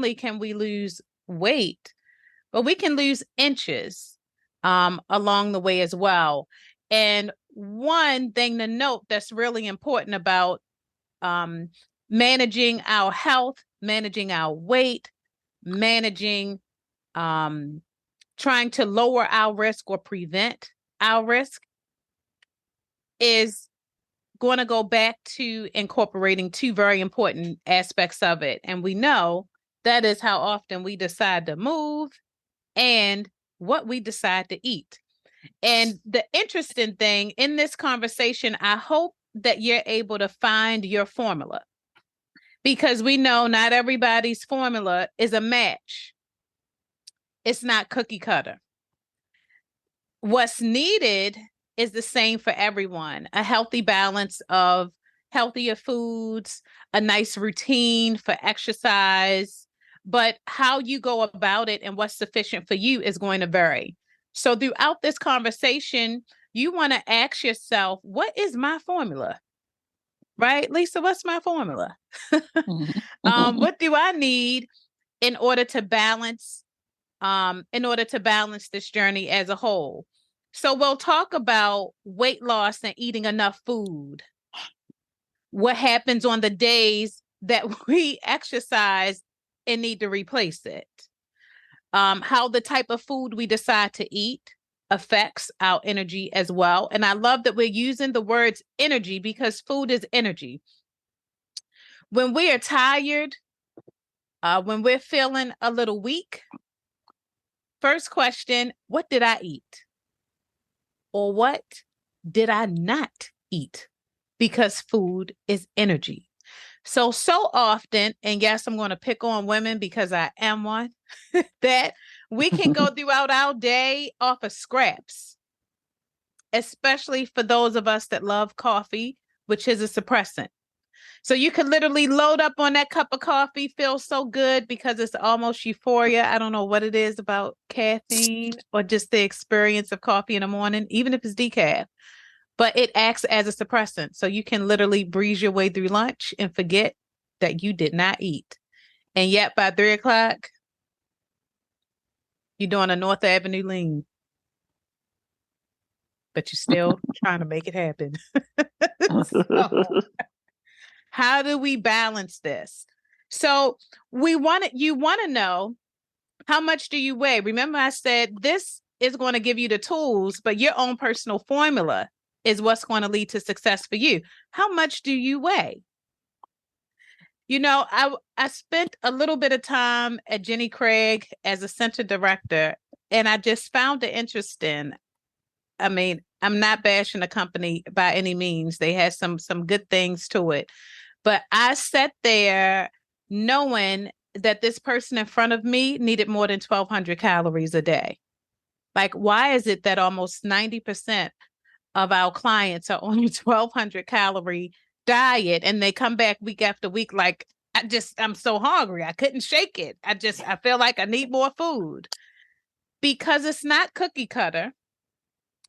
only can we lose weight, but we can lose inches along the way as well. And one thing to note that's really important about managing our health, managing our weight, managing trying to lower our risk or prevent our risk is going to go back to incorporating two very important aspects of it. And we know that is how often we decide to move and what we decide to eat. And the interesting thing in this conversation, I hope that you're able to find your formula, because we know not everybody's formula is a match. It's not cookie cutter. What's needed is the same for everyone. A healthy balance of healthier foods, a nice routine for exercise, but how you go about it and what's sufficient for you is going to vary. So throughout this conversation, you want to ask yourself, what is my formula? Right? Lisa, what's my formula? What do I need in order to balance this journey as a whole? So we'll talk about weight loss and eating enough food. What happens on the days that we exercise and need to replace it? How the type of food we decide to eat affects our energy as well. And I love that we're using the words energy, because food is energy. When we are tired, when we're feeling a little weak, first question, what did I eat? Or what did I not eat? Because food is energy. So often, and yes, I'm going to pick on women because I am one, that we can go throughout our day off of scraps, especially for those of us that love coffee, which is a suppressant. So you can literally load up on that cup of coffee, feel so good because it's almost euphoria. I don't know what it is about caffeine or just the experience of coffee in the morning, even if it's decaf, but it acts as a suppressant. So you can literally breeze your way through lunch and forget that you did not eat. And yet by 3:00, you're doing a North Avenue lean, but you're still trying to make it happen. So, how do we balance this? So you want to know, how much do you weigh? Remember, I said this is going to give you the tools, but your own personal formula is what's going to lead to success for you. How much do you weigh? You know, I spent a little bit of time at Jenny Craig as a center director, and I just found it interesting. I mean, I'm not bashing the company by any means. They had some good things to it. But I sat there knowing that this person in front of me needed more than 1,200 calories a day. Like, why is it that almost 90% of our clients are on a 1,200 calorie diet and they come back week after week like, I'm so hungry. I couldn't shake it. I feel like I need more food. Because it's not cookie cutter.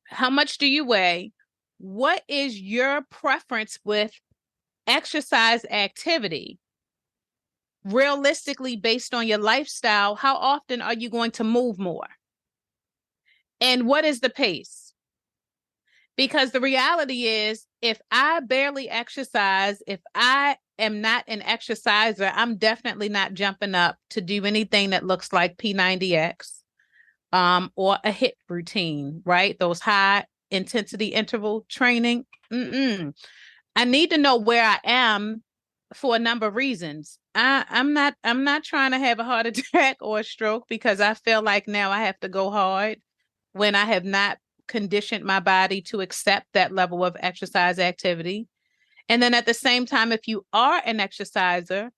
How much do you weigh? What is your preference with exercise activity? Realistically, based on your lifestyle, how often are you going to move more? And what is the pace? Because the reality is, if I barely exercise, if I am not an exerciser, I'm definitely not jumping up to do anything that looks like P90X or a HIIT routine, right? Those high intensity interval training. I need to know where I am for a number of reasons. I'm not trying to have a heart attack or a stroke because I feel like now I have to go hard when I have not conditioned my body to accept that level of exercise activity. And then at the same time, if you are an exerciser,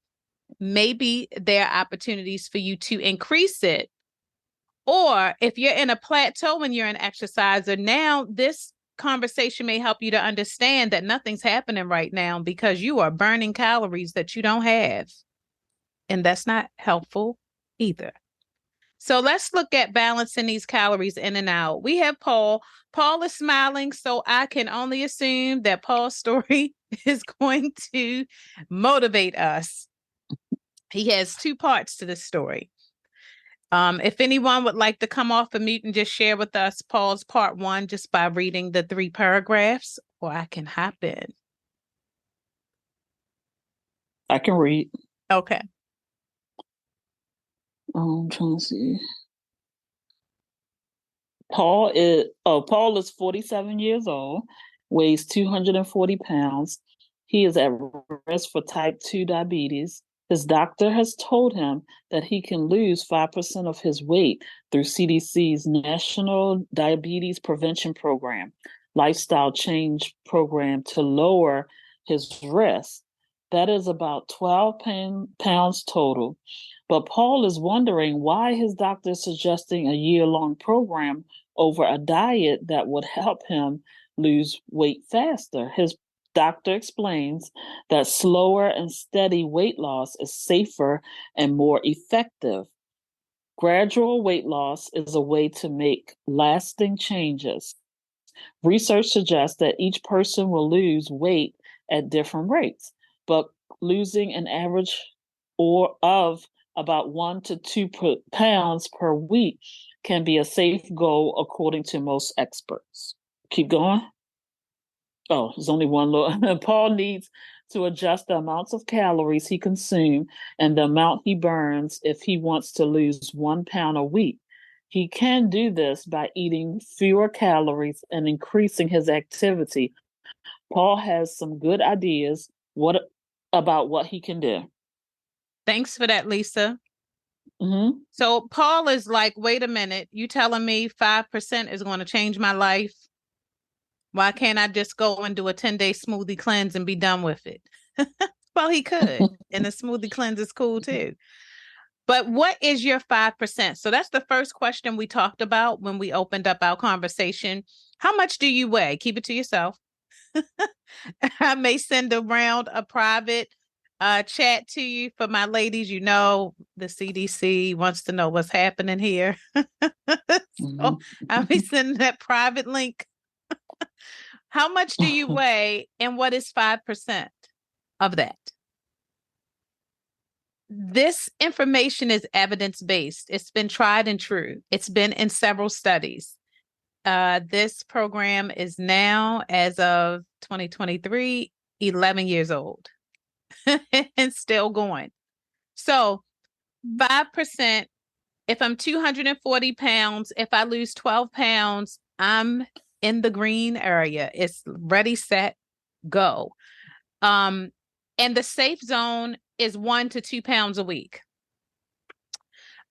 maybe there are opportunities for you to increase it. Or if you're in a plateau and you're an exerciser, now this conversation may help you to understand that nothing's happening right now because you are burning calories that you don't have. And that's not helpful either. So let's look at balancing these calories in and out. We have Paul. Paul is smiling, so I can only assume that Paul's story is going to motivate us. He has two parts to this story. If anyone would like to come off of mute and just share with us Paul's part one just by reading the 3 paragraphs, or I can hop in. I can read. Okay. I'm trying to see. Paul is 47 years old, weighs 240 pounds. He is at risk for type 2 diabetes. His doctor has told him that he can lose 5% of his weight through CDC's National Diabetes Prevention Program, lifestyle change program to lower his risk. That is about 12 pounds total. But Paul is wondering why his doctor is suggesting a year-long program over a diet that would help him lose weight faster. His doctor explains that slower and steady weight loss is safer and more effective. Gradual weight loss is a way to make lasting changes. Research suggests that each person will lose weight at different rates, but losing an average of about 1 to 2 pounds per week can be a safe goal according to most experts. Keep going. Oh, there's only one little. Paul needs to adjust the amounts of calories he consumes and the amount he burns if he wants to lose 1 pound a week. He can do this by eating fewer calories and increasing his activity. Paul has some good ideas about what he can do. Thanks for that, Lisa. Mm-hmm. So Paul is like, wait a minute, you telling me 5% is going to change my life? Why can't I just go and do a 10-day smoothie cleanse and be done with it? Well, he could. And a smoothie cleanse is cool too. But what is your 5%? So that's the first question we talked about when we opened up our conversation. How much do you weigh? Keep it to yourself. I may send around a private chat to you for my ladies. You know, the CDC wants to know what's happening here. So I'll be sending that private link. How much do you weigh and what is 5% of that? This information is evidence-based. It's been tried and true. It's been in several studies. This program is now, as of 2023, 11 years old and still going. So 5%, if I'm 240 pounds, if I lose 12 pounds, I'm in the green area. It's ready, set, go. And the safe zone is 1 to 2 pounds a week.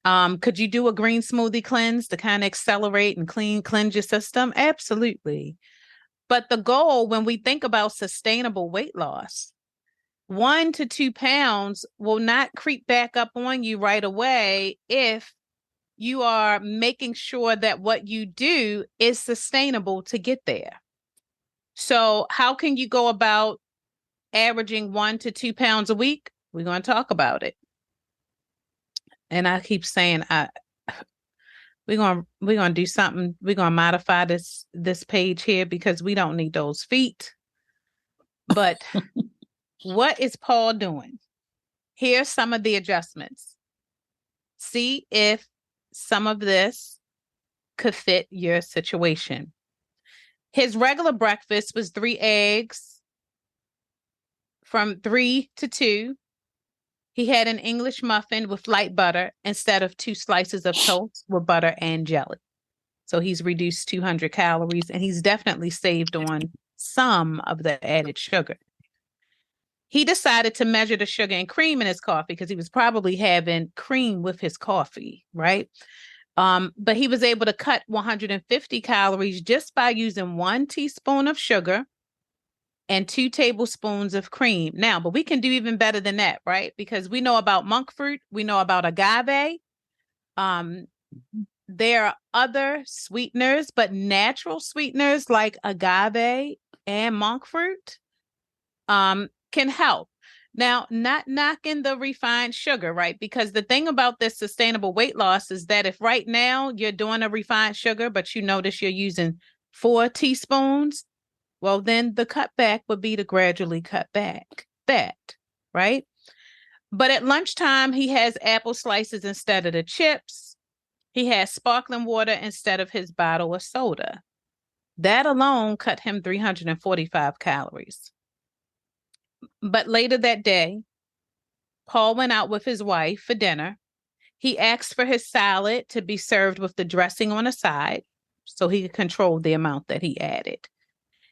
Could you do a green smoothie cleanse to kind of accelerate and cleanse your system? Absolutely. But the goal, when we think about sustainable weight loss, 1 to 2 pounds will not creep back up on you right away if you are making sure that what you do is sustainable to get there. So how can you go about averaging 1 to 2 pounds a week? We're going to talk about it. And I keep saying, we're gonna do something. We're gonna modify this page here because we don't need those feet. But what is Paul doing? Here's some of the adjustments. See if some of this could fit your situation. His regular breakfast was 3 eggs from 3 to 2. He had an English muffin with light butter instead of 2 slices of toast with butter and jelly. So he's reduced 200 calories and he's definitely saved on some of the added sugar. He decided to measure the sugar and cream in his coffee because he was probably having cream with his coffee, right? But he was able to cut 150 calories just by using 1 teaspoon of sugar and 2 tablespoons of cream. Now, but we can do even better than that, right? Because we know about monk fruit, we know about agave. There are other sweeteners, but natural sweeteners like agave and monk fruit can help. Now, not knocking the refined sugar, right? Because the thing about this sustainable weight loss is that if right now you're doing a refined sugar, but you notice you're using 4 teaspoons, well, then the cutback would be to gradually cut back that, right? But at lunchtime, he has apple slices instead of the chips. He has sparkling water instead of his bottle of soda. That alone cut him 345 calories. But later that day, Paul went out with his wife for dinner. He asked for his salad to be served with the dressing on the side so he could control the amount that he added.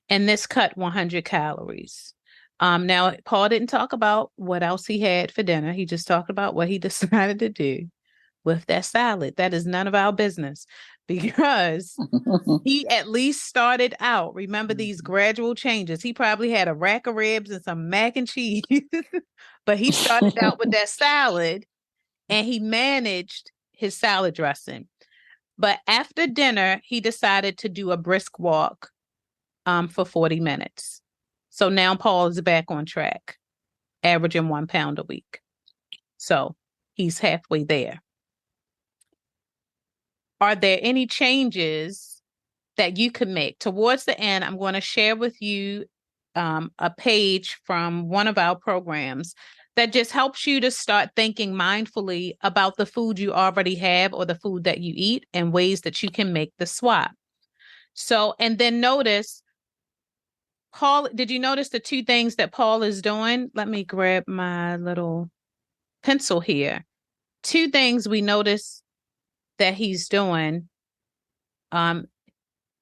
And this cut 100 calories. Now, Paul didn't talk about what else he had for dinner. He just talked about what he decided to do with that salad. That is none of our business because he at least started out. Remember these gradual changes. He probably had a rack of ribs and some mac and cheese, but he started out with that salad and he managed his salad dressing. But after dinner, he decided to do a brisk walk for 40 minutes. So now Paul is back on track, averaging 1 pound a week. So he's halfway there. Are there any changes that you could make? Towards the end, I'm going to share with you a page from one of our programs that just helps you to start thinking mindfully about the food you already have or the food that you eat and ways that you can make the swap. So, and then notice, Paul, did you notice the two things that Paul is doing? Let me grab my little pencil here. Two things we notice that he's doing.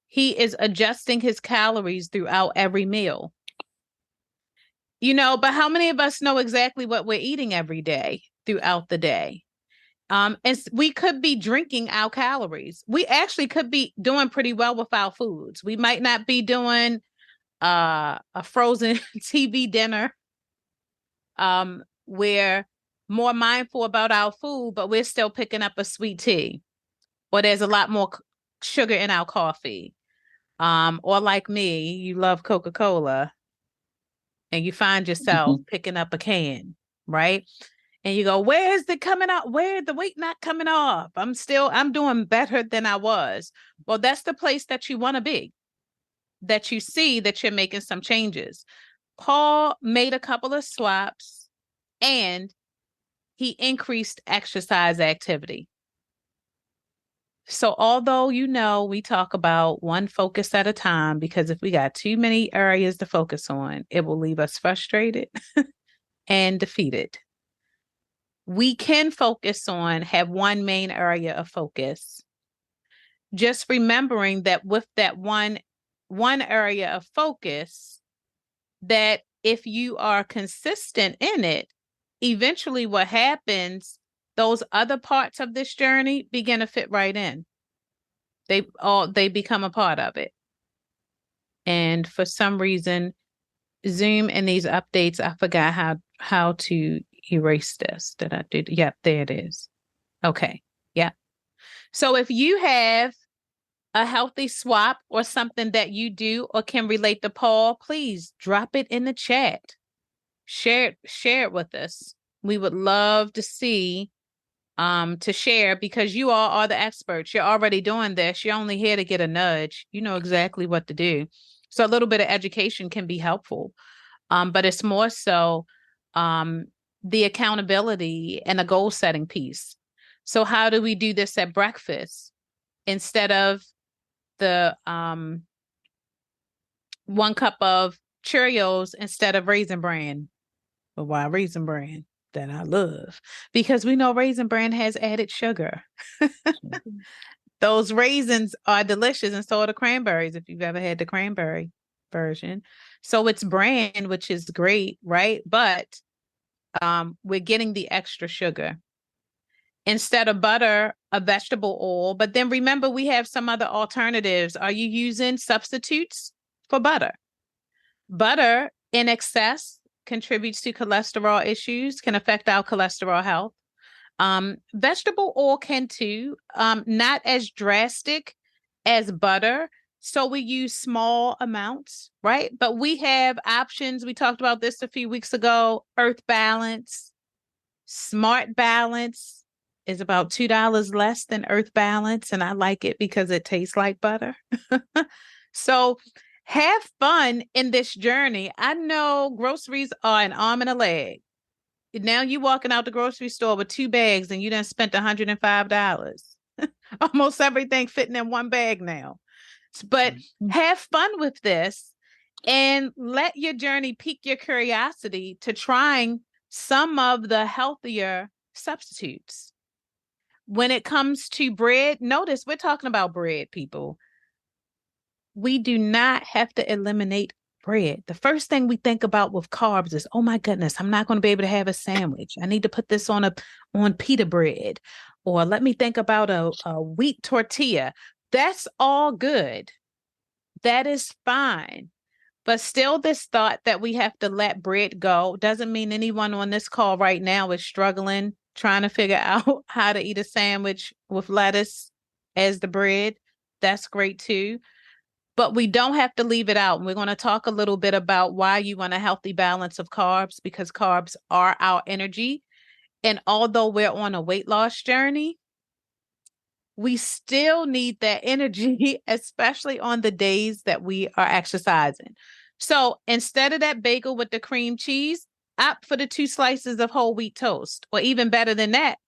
He is adjusting his calories throughout every meal. But how many of us know exactly what we're eating every day throughout the day? And we could be drinking our calories. We actually could be doing pretty well with our foods. We might not be doing a frozen TV dinner. We're more mindful about our food, but we're still picking up a sweet tea, or there's a lot more sugar in our coffee. Or like me, you love Coca-Cola and you find yourself picking up a can, right? And you go, where is it coming off? Where is the weight not coming off? I'm doing better than I was. Well, that's the place that you want to be, that you see that you're making some changes. Paul made a couple of swaps and he increased exercise activity. So although, we talk about one focus at a time, because if we got too many areas to focus on, it will leave us frustrated and defeated. We can have one main area of focus. Just remembering that with that one area of focus, that if you are consistent in it, eventually what happens, those other parts of this journey begin to fit right in. They become a part of it. And for some reason, Zoom and these updates, I forgot how to erase this that I did. Yep, there it is. Okay. Yep. So if you have a healthy swap or something that you do or can relate to Paul, please drop it in the chat. Share it with us. We would love to see to share, because you all are the experts. You're already doing this. You're only here to get a nudge. You know exactly what to do. So a little bit of education can be helpful. But it's more so the accountability and the goal setting piece. So how do we do this at breakfast instead of the 1 cup of Cheerios instead of Raisin Bran? But why Raisin Bran? That I love, because we know Raisin Bran has added sugar. Those raisins are delicious, and so are the cranberries, if you've ever had the cranberry version. So it's bran, which is great, right? But we're getting the extra sugar. Instead of butter, a vegetable oil. But then remember, we have some other alternatives. Are you using substitutes for butter? Butter in excess contributes to cholesterol issues, can affect our cholesterol health. Vegetable oil can too, not as drastic as butter. So we use small amounts, right? But we have options. We talked about this a few weeks ago. Earth Balance, Smart Balance is about $2 less than Earth Balance. And I like it because it tastes like butter. So have fun in this journey. I know groceries are an arm and a leg, Now you walking out the grocery store with 2 bags and you done spent $105. Almost everything fitting in one bag now. But have fun with this and let your journey pique your curiosity to trying some of the healthier substitutes. When it comes to bread, notice we're talking about bread, people. We do not have to eliminate bread. The first thing we think about with carbs is, oh my goodness, I'm not going to be able to have a sandwich. I need to put this on pita bread. Or let me think about a wheat tortilla. That's all good. That is fine. But still, this thought that we have to let bread go doesn't mean anyone on this call right now is struggling, trying to figure out how to eat a sandwich with lettuce as the bread. That's great too. But we don't have to leave it out. And we're going to talk a little bit about why you want a healthy balance of carbs, because carbs are our energy. And although we're on a weight loss journey, we still need that energy, especially on the days that we are exercising. So instead of that bagel with the cream cheese, opt for the 2 slices of whole wheat toast, or even better than that.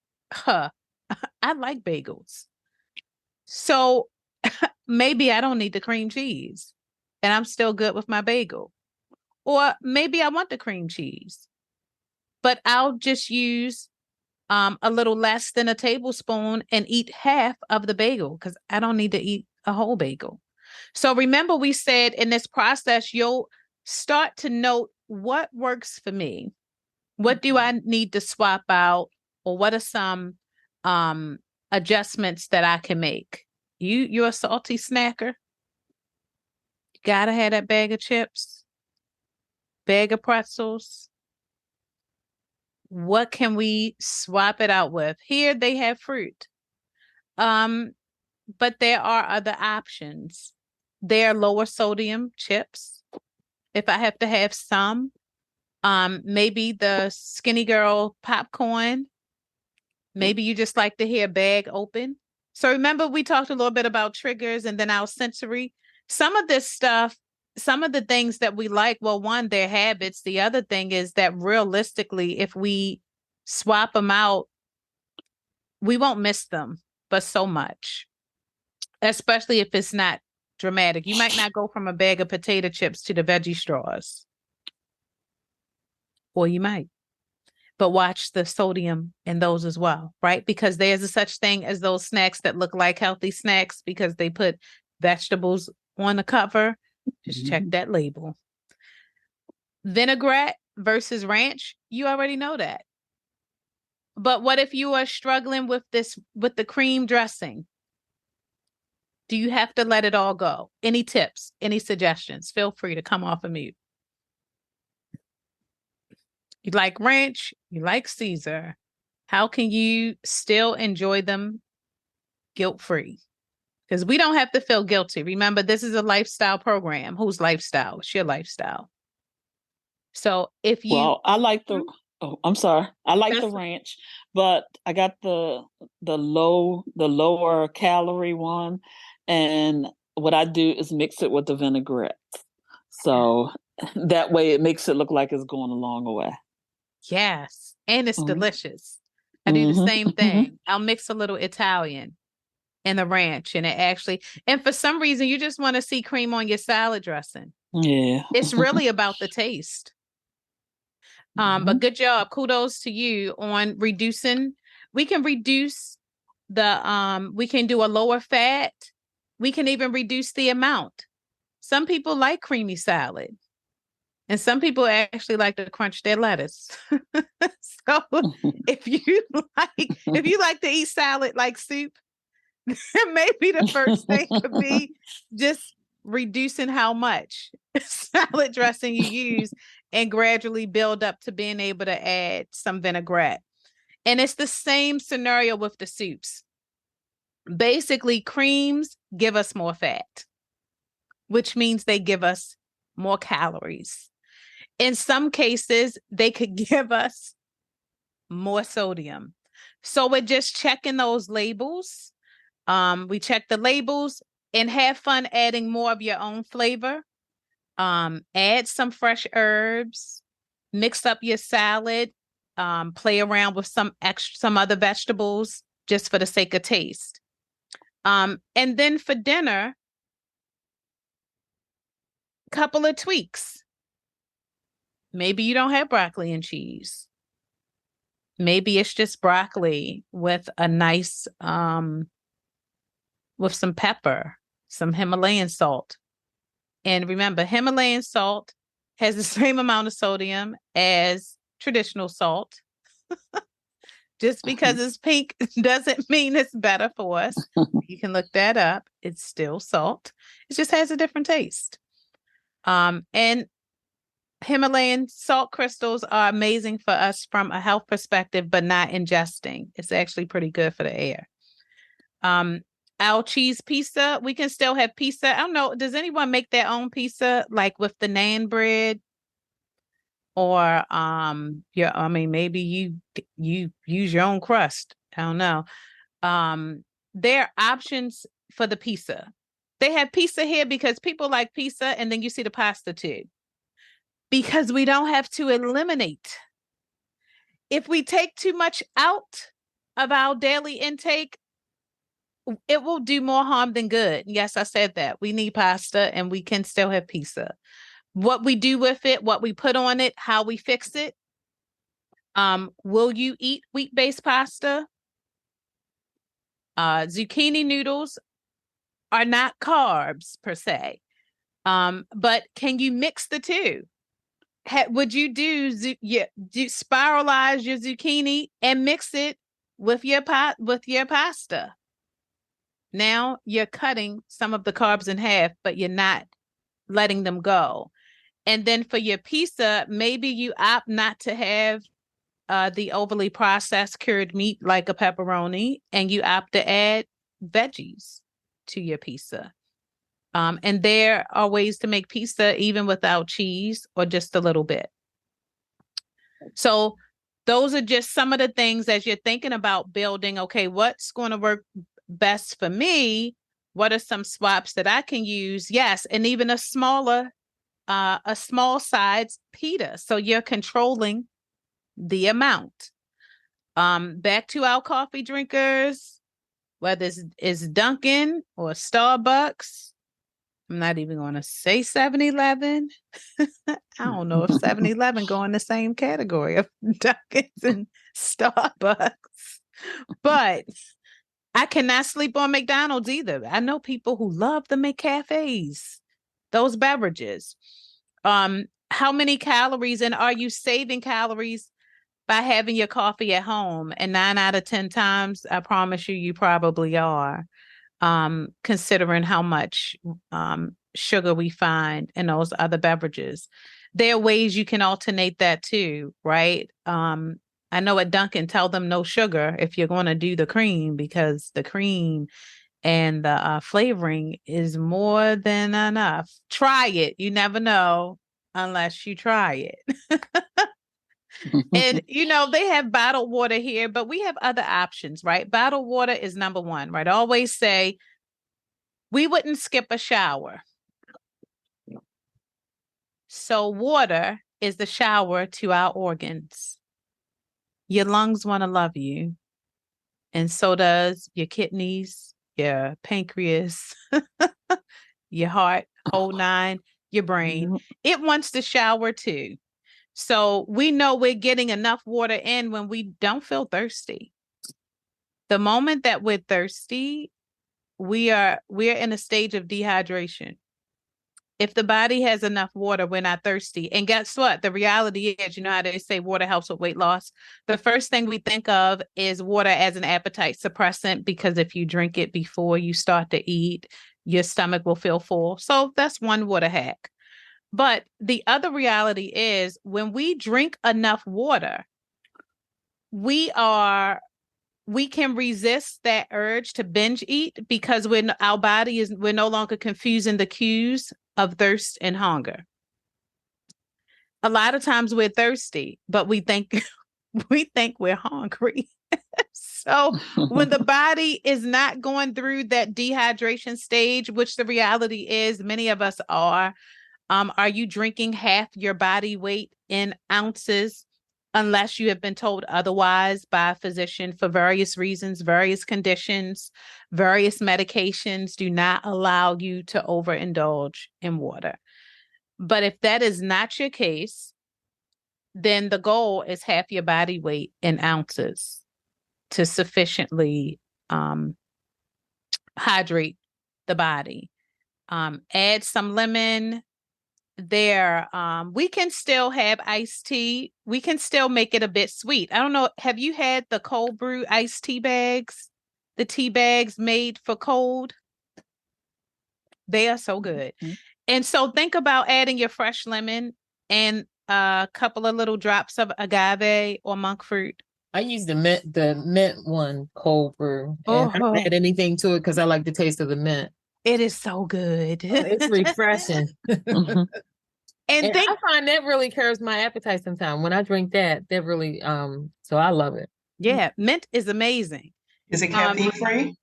I like bagels. So maybe I don't need the cream cheese and I'm still good with my bagel. Or maybe I want the cream cheese, but I'll just use a little less than a tablespoon and eat half of the bagel because I don't need to eat a whole bagel. So remember, we said in this process, you'll start to note what works for me. What do I need to swap out? Or what are some adjustments that I can make? You're a salty snacker. You gotta have that bag of chips, bag of pretzels. What can we swap it out with? Here they have fruit. But there are other options. There are lower sodium chips. If I have to have some, maybe the Skinny Girl popcorn. Maybe you just like to hear a bag open. So remember, we talked a little bit about triggers and then our sensory. Some of this stuff, some of the things that we like, well, one, they're habits. The other thing is that realistically, if we swap them out, we won't miss them, but so much, especially if it's not dramatic. You might not go from a bag of potato chips to the veggie straws, or you might. But watch the sodium in those as well, right? Because there's a such thing as those snacks that look like healthy snacks because they put vegetables on the cover. Just check that label. Vinaigrette versus ranch, you already know that. But what if you are struggling with the cream dressing? Do you have to let it all go? Any tips, any suggestions? Feel free to come off of mute. You like ranch, you like Caesar. How can you still enjoy them guilt-free? Because we don't have to feel guilty. Remember, this is a lifestyle program. Whose lifestyle? It's your lifestyle. So if you... Well, I like the... Oh, I'm sorry. I like the ranch, but I got the lower calorie one. And what I do is mix it with the vinaigrette. So that way it makes it look like it's going a long way. Yes. And it's delicious. I do the same thing. I'll mix a little Italian in the ranch and it actually, and for some reason you just want to see cream on your salad dressing. Yeah. It's really about the taste. But good job. Kudos to you on reducing. We can reduce we can do a lower fat. We can even reduce the amount. Some people like creamy salad. And some people actually like to crunch their lettuce. So if you like to eat salad like soup, maybe the first thing could be just reducing how much salad dressing you use and gradually build up to being able to add some vinaigrette. And it's the same scenario with the soups. Basically, creams give us more fat, which means they give us more calories. In some cases, they could give us more sodium. So we're just checking those labels. We check the labels and have fun adding more of your own flavor. Add some fresh herbs, mix up your salad. play around with some other vegetables just for the sake of taste. And then for dinner, couple of tweaks. Maybe you don't have broccoli and cheese. Maybe it's just broccoli with a nice with some pepper, some Himalayan salt. And remember, Himalayan salt has the same amount of sodium as traditional salt. Just because it's pink doesn't mean it's better for us. You can look that up. It's still salt. It just has a different taste. And Himalayan salt crystals are amazing for us from a health perspective, but not ingesting. It's actually pretty good for the air. Our cheese pizza, we can still have pizza. I don't know. Does anyone make their own pizza, like with the naan bread? Or maybe you use your own crust. I don't know. There are options for the pizza. They have pizza here because people like pizza, and then you see the pasta too. Because we don't have to eliminate. If we take too much out of our daily intake, it will do more harm than good. Yes, I said that. We need pasta and we can still have pizza. What we do with it, what we put on it, how we fix it. Will you eat wheat-based pasta? Zucchini noodles are not carbs per se. But can you mix the two? Would you do spiralize your zucchini and mix it with your pasta? Now you're cutting some of the carbs in half, but you're not letting them go. And then for your pizza, maybe you opt not to have the overly processed cured meat like a pepperoni, and you opt to add veggies to your pizza. And there are ways to make pizza even without cheese or just a little bit. So those are just some of the things as you're thinking about building, okay, what's going to work best for me? What are some swaps that I can use? Yes, and even a small size pita. So you're controlling the amount. Back to our coffee drinkers, whether it's Dunkin' or Starbucks. I'm not even going to say 7-Eleven. I don't know if 7-Eleven go in the same category of Dunkin's and Starbucks. But I cannot sleep on McDonald's either. I know people who love the McCafes, those beverages. How many calories, and are you saving calories by having your coffee at home? And 9 out of 10 times, I promise you probably are. Considering how much sugar we find in those other beverages. There are ways you can alternate that too, right? I know at Dunkin', tell them no sugar if you're going to do the cream, because the cream and the flavoring is more than enough. Try it. You never know unless you try it. And, they have bottled water here, but we have other options, right? Bottled water is number one, right? I always say we wouldn't skip a shower. So water is the shower to our organs. Your lungs want to love you. And so does your kidneys, your pancreas, your heart, whole nine, your brain. It wants to shower too. So we know we're getting enough water in when we don't feel thirsty. The moment that we're thirsty, we're in a stage of dehydration. If the body has enough water, we're not thirsty. And guess what? The reality is, how they say water helps with weight loss. The first thing we think of is water as an appetite suppressant, because if you drink it before you start to eat, your stomach will feel full. So that's one water hack. But the other reality is when we drink enough water, we can resist that urge to binge eat, because we're no longer confusing the cues of thirst and hunger. A lot of times we're thirsty, but we think we're hungry. So when the body is not going through that dehydration stage, which the reality is many of us are you drinking half your body weight in ounces unless you have been told otherwise by a physician for various reasons, various conditions, various medications do not allow you to overindulge in water. But if that is not your case, then the goal is half your body weight in ounces to sufficiently hydrate the body. Add some lemon there. We can still have iced tea. We can still make it a bit sweet. I don't know. Have you had the cold brew iced tea bags? The tea bags made for cold? They are so good. Mm-hmm. And so think about adding your fresh lemon and a couple of little drops of agave or monk fruit. I use the mint one cold brew. And I don't add anything to it because I like the taste of the mint. It is so good. It's refreshing. And I find that really curbs my appetite sometimes. When I drink that really so I love it. Yeah, mint is amazing. Is it caffeine free?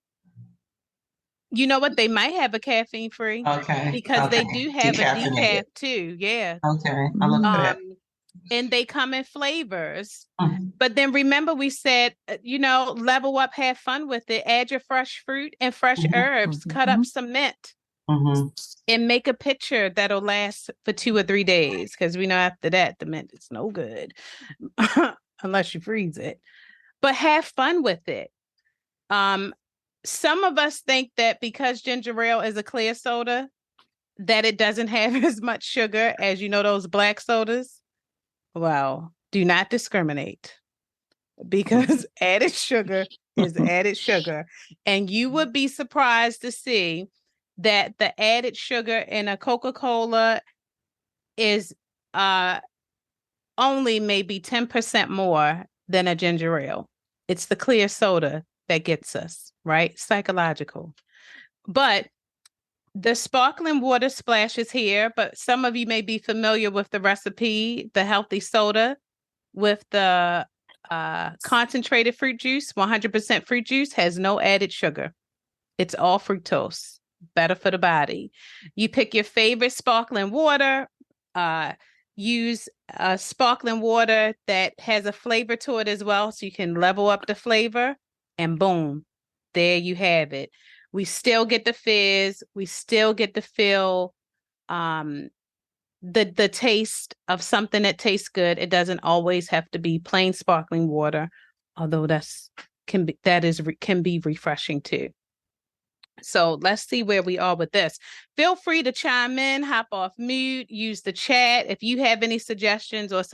You know what? They might have a caffeine free. Okay. Because they do have a decaf too. Yeah. Okay. I look for that. And they come in flavors. But then remember we said, level up, have fun with it. Add your fresh fruit and fresh herbs. Cut up some mint. And make a pitcher that'll last for 2 or 3 days. Because we know after that, the mint is no good. Unless you freeze it. But have fun with it. Some of us think that because ginger ale is a clear soda, that it doesn't have as much sugar as, those black sodas. Well, do not discriminate because added sugar is added sugar. And you would be surprised to see that the added sugar in a Coca-Cola is only maybe 10% more than a ginger ale. It's the clear soda that gets us, right? Psychological. But the sparkling water splash is here, but some of you may be familiar with the recipe, the healthy soda with the concentrated fruit juice. 100% fruit juice has no added sugar. It's all fructose, better for the body. You pick your favorite sparkling water, use sparkling water that has a flavor to it as well, so you can level up the flavor, and boom, there you have it. We still get the fizz. We still get to feel the taste of something that tastes good. It doesn't always have to be plain sparkling water, although can be refreshing too. So let's see where we are with this. Feel free to chime in, hop off mute, use the chat if you have any suggestions or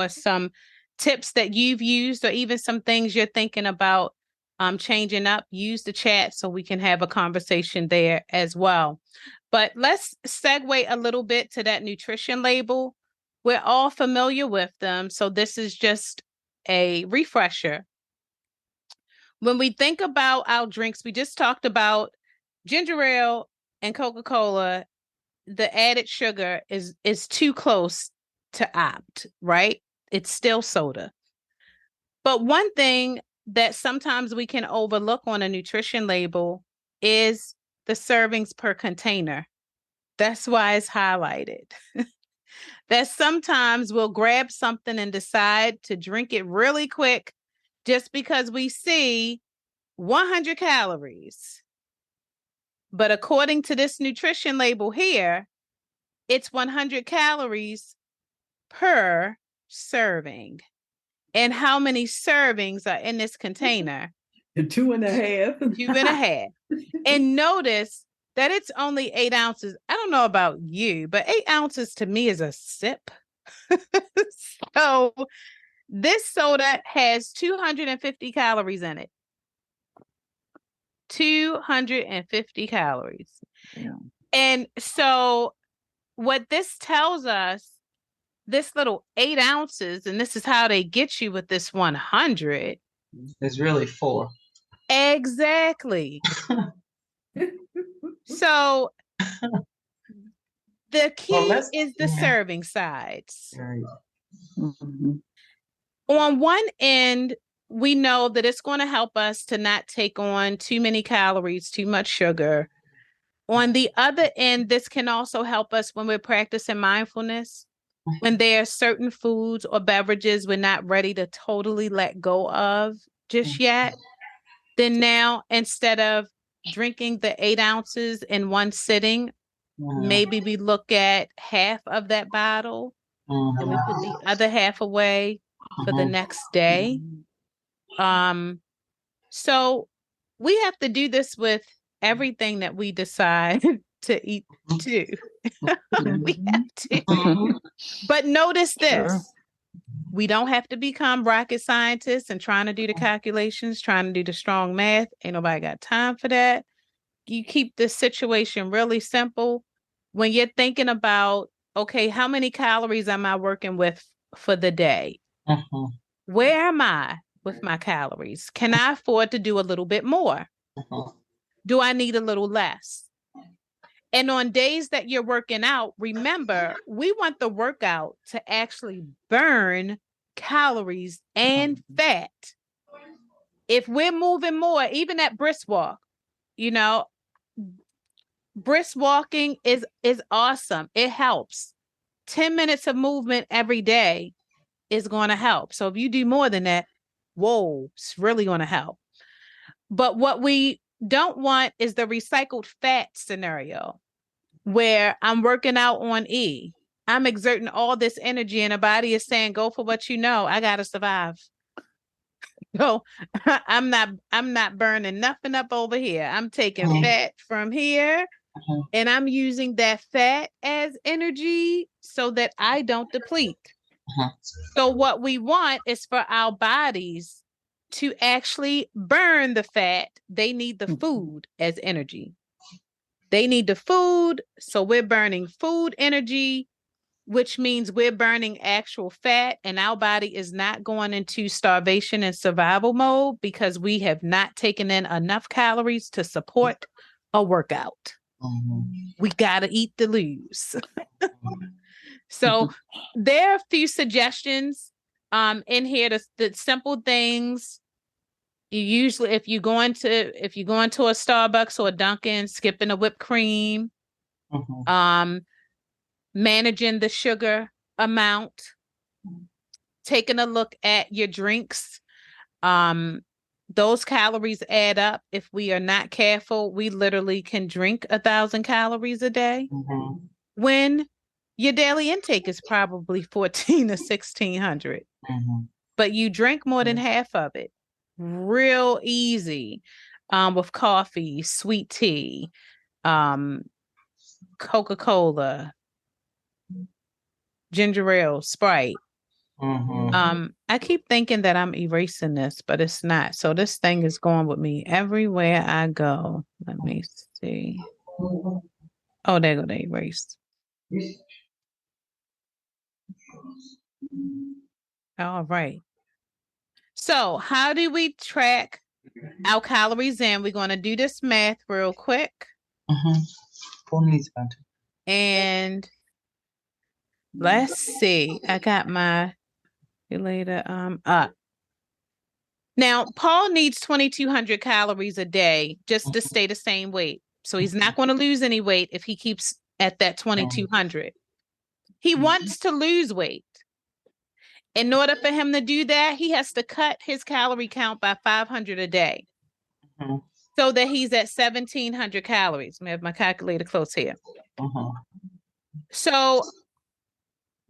some tips that you've used, or even some things you're thinking about changing up. Use the chat so we can have a conversation there as well. But let's segue a little bit to that nutrition label. We're all familiar with them, so this is just a refresher. When we think about our drinks, we just talked about ginger ale and Coca-Cola. The added sugar is too close to opt, right? It's still soda. But one thing that sometimes we can overlook on a nutrition label is the servings per container. That's why it's highlighted. That sometimes we'll grab something and decide to drink it really quick just because we see 100 calories. But according to this nutrition label here, it's 100 calories per serving. And how many servings are in this container? 2.5. 2.5. And notice that it's only 8 ounces. I don't know about you, but 8 ounces to me is a sip. So this soda has 250 calories in it. 250 calories. Yeah. And so what this tells us, this little 8 ounces, and this is how they get you with this 100. It's really 4. Exactly. So the key is the serving size. Right. Mm-hmm. On one end, we know that it's going to help us to not take on too many calories, too much sugar. On the other end, this can also help us when we're practicing mindfulness, when there are certain foods or beverages we're not ready to totally let go of just yet, then now instead of drinking the 8 ounces in one sitting, maybe we look at half of that bottle and we put the other half away for the next day. So we have to do this with everything that we decide to eat too. We have to. But notice this. We don't have to become rocket scientists and trying to do the calculations, trying to do the strong math. Ain't nobody got time for that. You keep the situation really simple. When you're thinking about, okay, how many calories am I working with for the day? Where am I with my calories? Can I afford to do a little bit more? Do I need a little less? And on days that you're working out, remember, we want the workout to actually burn calories and fat. If we're moving more, even at brisk walk, brisk walking is awesome. It helps. 10 minutes of movement every day is going to help. So if you do more than that, whoa, it's really going to help. But what we don't want is the recycled fat scenario where I'm working out on E. I'm exerting all this energy and the body is saying, go for what you know. I got to survive. So I'm not burning nothing up over here. I'm taking fat from here and I'm using that fat as energy so that I don't deplete. So what we want is for our bodies to actually burn the fat. They need the food as energy. They need the food. So we're burning food energy, which means we're burning actual fat, and our body is not going into starvation and survival mode because we have not taken in enough calories to support a workout. We got to eat to lose. So there are a few suggestions in here, the simple things. You usually, if you go into a Starbucks or a Dunkin', skipping a whipped cream, managing the sugar amount, taking a look at your drinks. Those calories add up. If we are not careful, we literally can drink 1,000 calories a day when your daily intake is probably 1,400 to 1,600. But you drink more than half of it. Real easy with coffee, sweet tea, Coca-Cola, ginger ale, Sprite. I keep thinking that I'm erasing this, but it's not. So this thing is going with me everywhere I go. Let me see. Oh, there go the erase. All right. So how do we track our calories in? We're going to do this math real quick. And let's see. I got my calculator up. Now, Paul needs 2,200 calories a day just to stay the same weight. So he's not going to lose any weight if he keeps at that 2,200. He wants to lose weight. In order for him to do that, he has to cut his calorie count by 500 a day so that he's at 1,700 calories. Let me have my calculator close here. So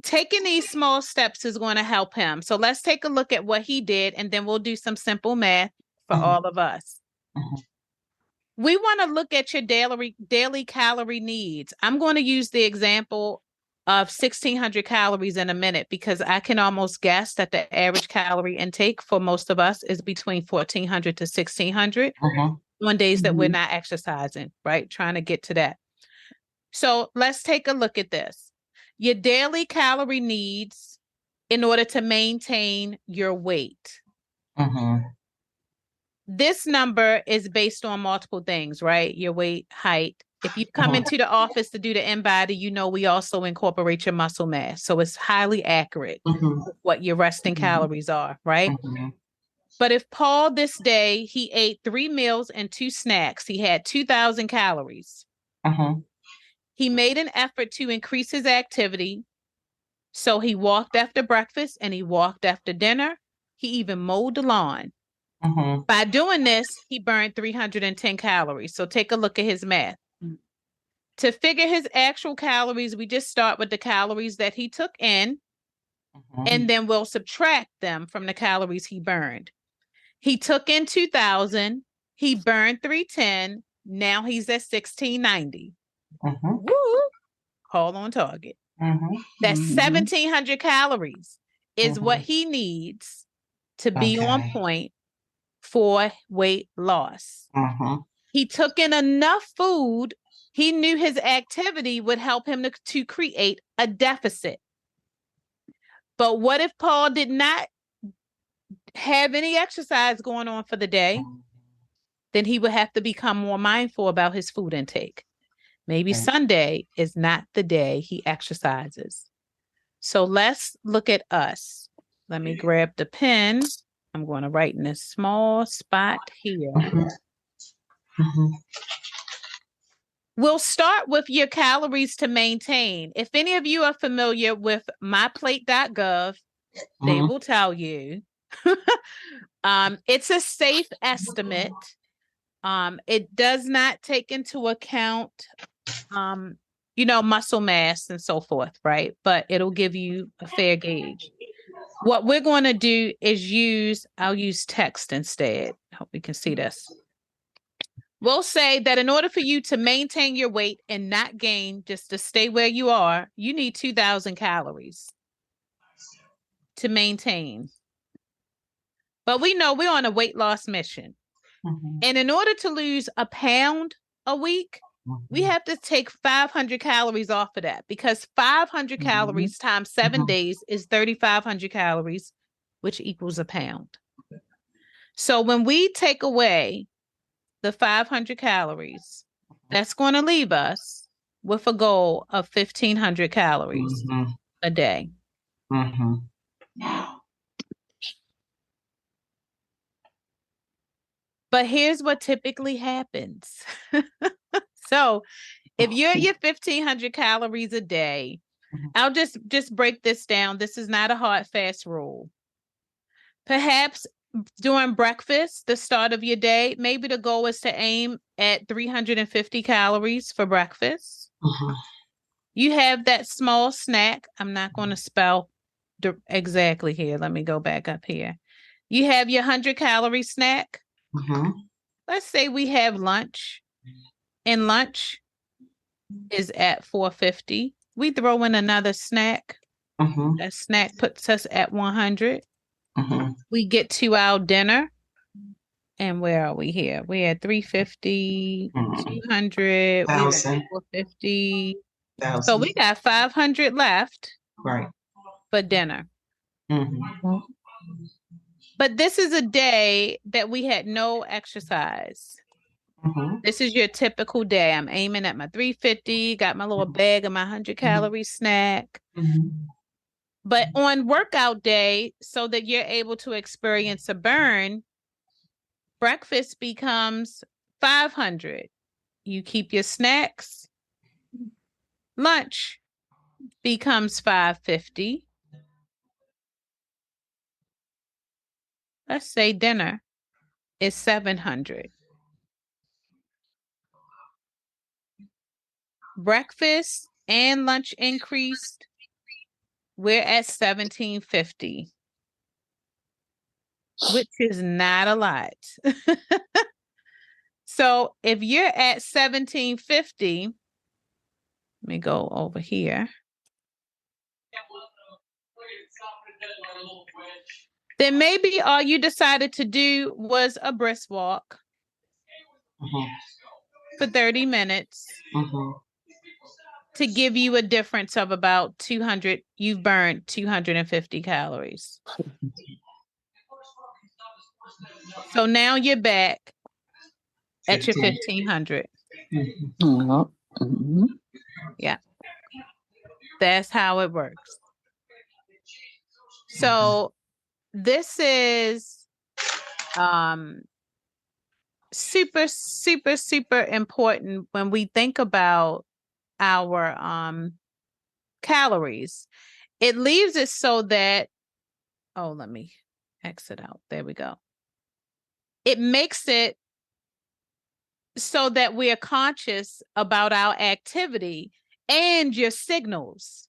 taking these small steps is going to help him. So let's take a look at what he did, and then we'll do some simple math for all of us. We want to look at your daily calorie needs. I'm going to use the example of 1,600 calories in a minute because I can almost guess that the average calorie intake for most of us is between 1,400 to 1,600 on days that we're not exercising, right? Trying to get to that. So let's take a look at this. Your daily calorie needs in order to maintain your weight. This number is based on multiple things, right? Your weight, height. If you come into the office to do the InBody, you know we also incorporate your muscle mass. So it's highly accurate what your resting calories are, right? But if Paul this day, he ate 3 meals and 2 snacks, he had 2,000 calories. He made an effort to increase his activity. So he walked after breakfast and he walked after dinner. He even mowed the lawn. By doing this, he burned 310 calories. So take a look at his math. To figure his actual calories, we just start with the calories that he took in, and then we'll subtract them from the calories he burned. He took in 2,000. He burned 310. Now he's at 1,690. Woo! Call on target. That's 1,700 calories is what he needs to be on point for weight loss. He took in enough food. He knew his activity would help him to create a deficit. But what if Paul did not have any exercise going on for the day? Then he would have to become more mindful about his food intake. Maybe Sunday is not the day he exercises. So let's look at us. Let me grab the pen. I'm going to write in this small spot here. We'll start with your calories to maintain. If any of you are familiar with myplate.gov, they will tell you. It's a safe estimate. It does not take into account, muscle mass and so forth, right? But it'll give you a fair gauge. What we're going to do is I'll use text instead. Hope we can see this. We'll say that in order for you to maintain your weight and not gain, just to stay where you are, you need 2,000 calories to maintain. But we know we're on a weight loss mission. And in order to lose a pound a week, we have to take 500 calories off of that, because 500 calories times 7 days is 3,500 calories, which equals a pound. So when we take away the 500 calories, that's going to leave us with a goal of 1,500 calories a day. But here's what typically happens. So if you're at your 1,500 calories a day, I'll just break this down. This is not a hard, fast rule. Perhaps during breakfast, the start of your day, maybe the goal is to aim at 350 calories for breakfast. You have that small snack. I'm not going to spell exactly here. Let me go back up here. You have your 100-calorie snack. Let's say we have lunch, and lunch is at 450. We throw in another snack. That snack puts us at 100. We get to our dinner, and where are we here? We're at 350, 200, we're at 450. So we got 500 left for dinner. But this is a day that we had no exercise. This is your typical day. I'm aiming at my 350, got my little bag of my 100-calorie snack. But on workout day, so that you're able to experience a burn, breakfast becomes 500. You keep your snacks. Lunch becomes 550. Let's say dinner is 700. Breakfast and lunch increased. We're at 1,750, which is not a lot. So if you're at 1,750, let me go over here. Then maybe all you decided to do was a brisk walk for 30 minutes to give you a difference of about 200. You've burned 250 calories. So now you're back at your 1,500. Yeah. That's how it works. So this is super, super, super important when we think about our calories. It leaves it so that, oh, let me exit out. There we go. It makes it so that we are conscious about our activity and your signals.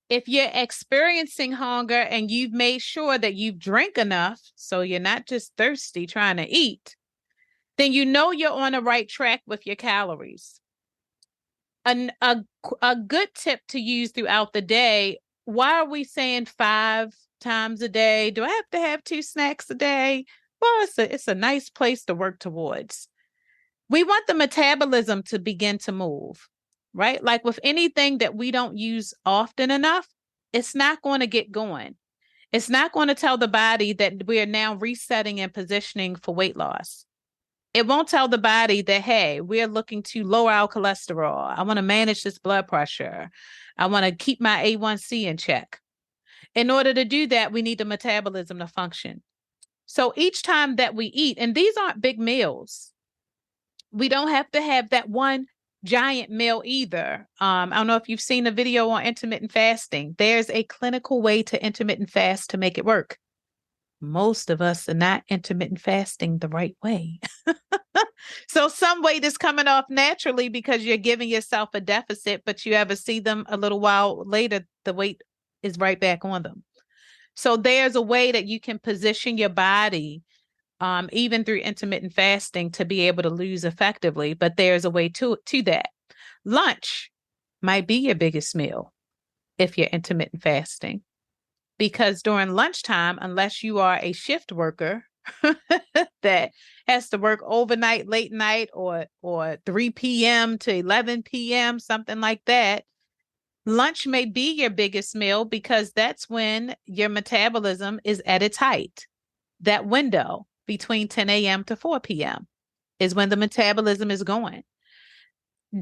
If you're experiencing hunger and you've made sure that you've drank enough, so you're not just thirsty trying to eat, then you know you're on the right track with your calories. A good tip to use throughout the day, why are we saying 5 times a day? Do I have to have 2 snacks a day? Well, it's a nice place to work towards. We want the metabolism to begin to move, right? Like with anything that we don't use often enough, it's not going to get going. It's not going to tell the body that we are now resetting and positioning for weight loss. It won't tell the body that, hey, we're looking to lower our cholesterol. I want to manage this blood pressure. I want to keep my A1C in check. In order to do that, we need the metabolism to function. So each time that we eat, and these aren't big meals, we don't have to have that one giant meal either. I don't know if you've seen a video on intermittent fasting. There's a clinical way to intermittent fast to make it work. Most of us are not intermittent fasting the right way. So some weight is coming off naturally because you're giving yourself a deficit, but you ever see them a little while later, the weight is right back on them. So there's a way that you can position your body, even through intermittent fasting, to be able to lose effectively, but there's a way to that. Lunch might be your biggest meal if you're intermittent fasting, because during lunchtime, unless you are a shift worker that has to work overnight, late night, or 3 p.m. to 11 p.m., something like that, lunch may be your biggest meal because that's when your metabolism is at its height. That window between 10 a.m. to 4 p.m. is when the metabolism is going.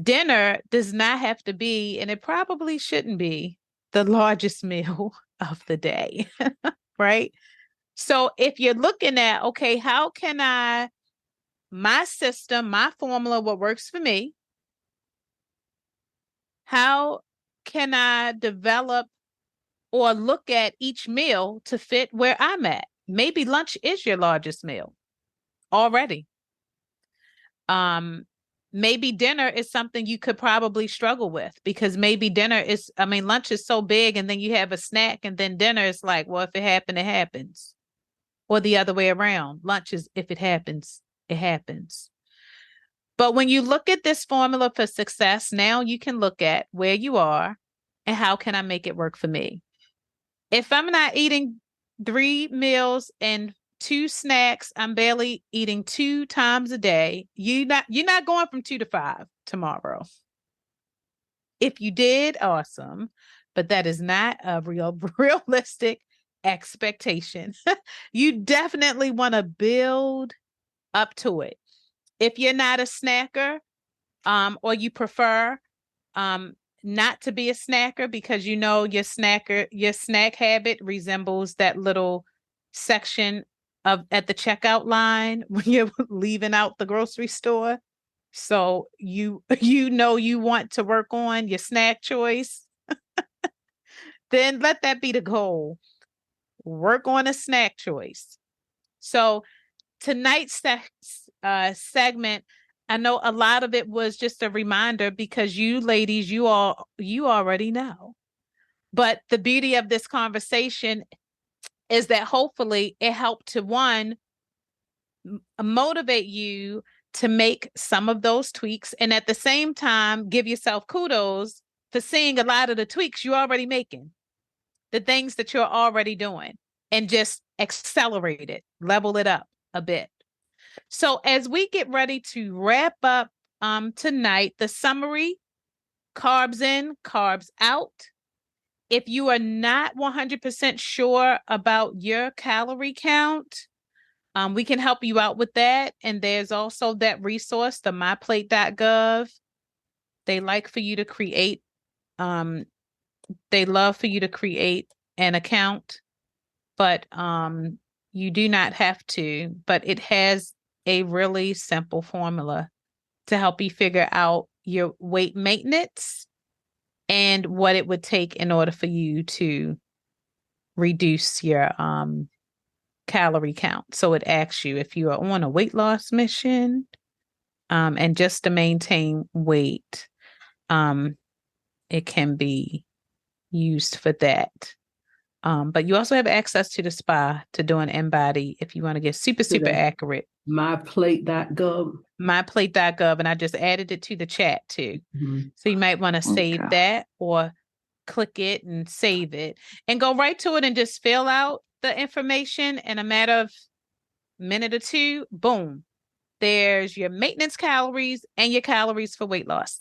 Dinner does not have to be, and it probably shouldn't be, the largest meal of the day, right? So if you're looking at, okay, how can my system, my formula, what works for me, how can I develop or look at each meal to fit where I'm at? Maybe lunch is your largest meal already. Maybe dinner is something you could probably struggle with, because maybe lunch is so big and then you have a snack and then dinner is like, well, if it happened, it happens. Or the other way around. Lunch is, if it happens, it happens. But when you look at this formula for success, now you can look at where you are and how can I make it work for me? If I'm not eating 3 meals and 2 snacks, I'm barely eating 2 times a day. You're not going from 2 to 5 tomorrow. If you did, awesome. But that is not a realistic expectation. You definitely want to build up to it. If you're not a snacker, or you prefer not to be a snacker because you know your snack habit resembles that little section at the checkout line when you're leaving out the grocery store. So you know you want to work on your snack choice, then let that be the goal. Work on a snack choice. So tonight's segment, I know a lot of it was just a reminder because you ladies, you already know. But the beauty of this conversation is that hopefully it helped to, one, motivate you to make some of those tweaks, and at the same time, give yourself kudos for seeing a lot of the tweaks you're already making, the things that you're already doing, and just accelerate it, level it up a bit. So as we get ready to wrap up tonight, the summary: carbs in, carbs out. If you are not 100% sure about your calorie count, we can help you out with that. And there's also that resource, the myplate.gov. They love for you to create an account, but you do not have to. But it has a really simple formula to help you figure out your weight maintenance and what it would take in order for you to reduce your calorie count. So it asks you if you are on a weight loss mission, and just to maintain weight, it can be used for that. But you also have access to the spa to do an InBody if you want to get super accurate. Myplate.gov. Myplate.gov, and I just added it to the chat too. So you might want to save that or click it and save it and go right to it and just fill out the information in a matter of minute or two. Boom. There's your maintenance calories and your calories for weight loss.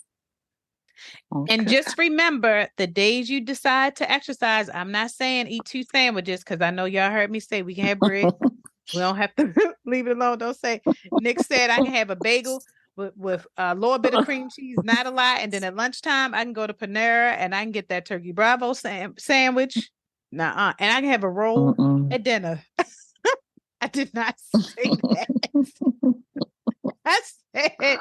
And just remember, the days you decide to exercise, I'm not saying eat 2 sandwiches, because I know y'all heard me say we can have bread. We don't have to leave it alone. Don't say, Nick said I can have a bagel with a little bit of cream cheese, not a lot. And then at lunchtime, I can go to Panera and I can get that turkey Bravo sandwich. Nuh-uh. And I can have a roll at dinner. I did not say that. I said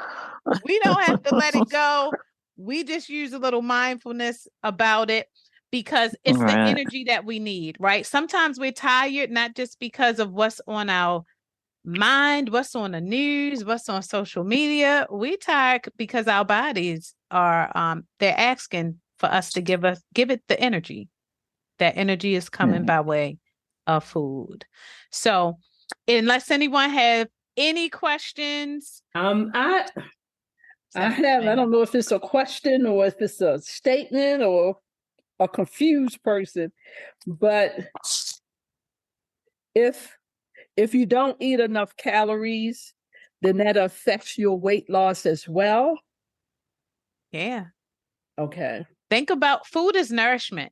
we don't have to let it go. We just use a little mindfulness about it because it's the energy that we need, right? Sometimes we're tired, not just because of what's on our mind, what's on the news, what's on social media. We're tired because our bodies are, they're asking for us to give it the energy. That energy is coming by way of food. So unless anyone have any questions. I don't know if it's a question or if it's a statement or a confused person, but if you don't eat enough calories, then that affects your weight loss as well. Yeah. Okay. Think about food as nourishment.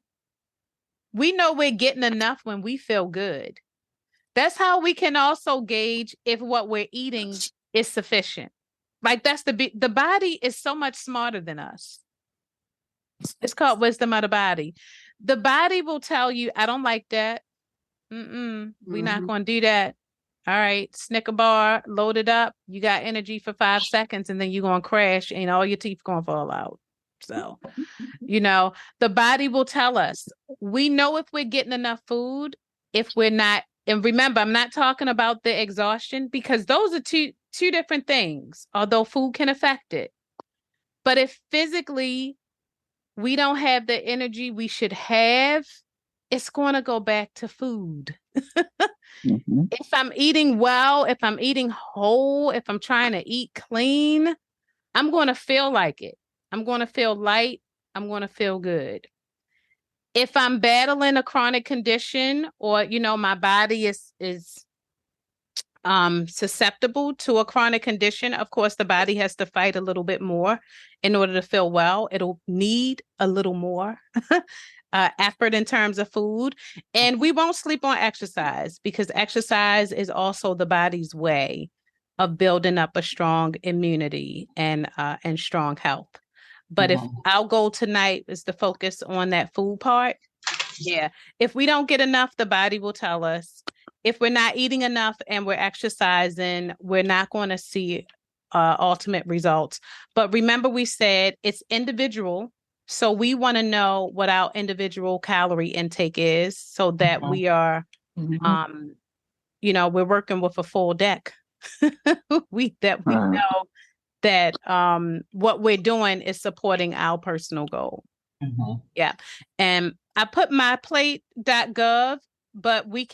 We know we're getting enough when we feel good. That's how we can also gauge if what we're eating is sufficient. Like that's the body is so much smarter than us. It's called wisdom of the body. The body will tell you, I don't like that. We're not going to do that. All right. Snicker bar, load it up. You got energy for 5 seconds and then you're going to crash and all your teeth going to fall out. So, the body will tell us. We know if we're getting enough food, if we're not. And remember, I'm not talking about the exhaustion because those are two different things, although food can affect it. But if physically we don't have the energy we should have, it's going to go back to food. If I'm eating well, if I'm eating whole, if I'm trying to eat clean, I'm going to feel like it. I'm going to feel light. I'm going to feel good. If I'm battling a chronic condition or, my body is susceptible to a chronic condition, of course, the body has to fight a little bit more in order to feel well. It'll need a little more effort in terms of food. And we won't sleep on exercise because exercise is also the body's way of building up a strong immunity and strong health. But if our goal tonight is to focus on that food part, if we don't get enough, the body will tell us. If we're not eating enough and we're exercising, we're not going to see ultimate results. But remember, we said it's individual. So we want to know what our individual calorie intake is so that we are, we're working with a full deck. we know that what we're doing is supporting our personal goal. Yeah. And I put myplate.gov, but we can